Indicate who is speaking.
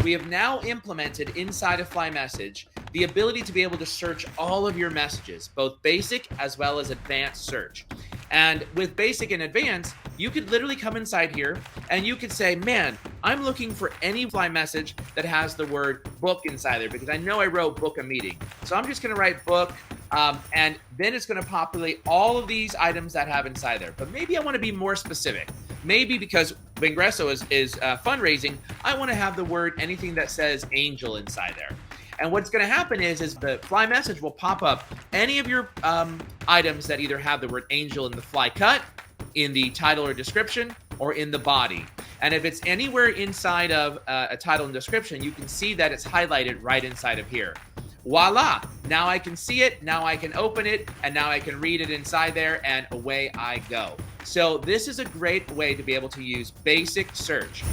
Speaker 1: we have now implemented inside of FlyMSG the ability to be able to search all of your messages, both basic as well as advanced search. And with basic and advanced, you could literally come inside here and you could say, man, I'm looking for any fly message that has the word book inside there, because I know I wrote book a meeting. So I'm just going to write book, and then it's going to populate all of these items that have inside there. But maybe I want to be more specific. Maybe because Vengreso is fundraising, I want to have the word anything that says angel inside there. And what's going to happen is the FlyMSG will pop up any of your items that either have the word angel in the FlyCut, in the title or description, or in the body. And if it's anywhere inside of a title and description, you can see that it's highlighted right inside of here. Voila! Now I can see it, now I can open it, and now I can read it inside there, and away I go. So this is a great way to be able to use basic search.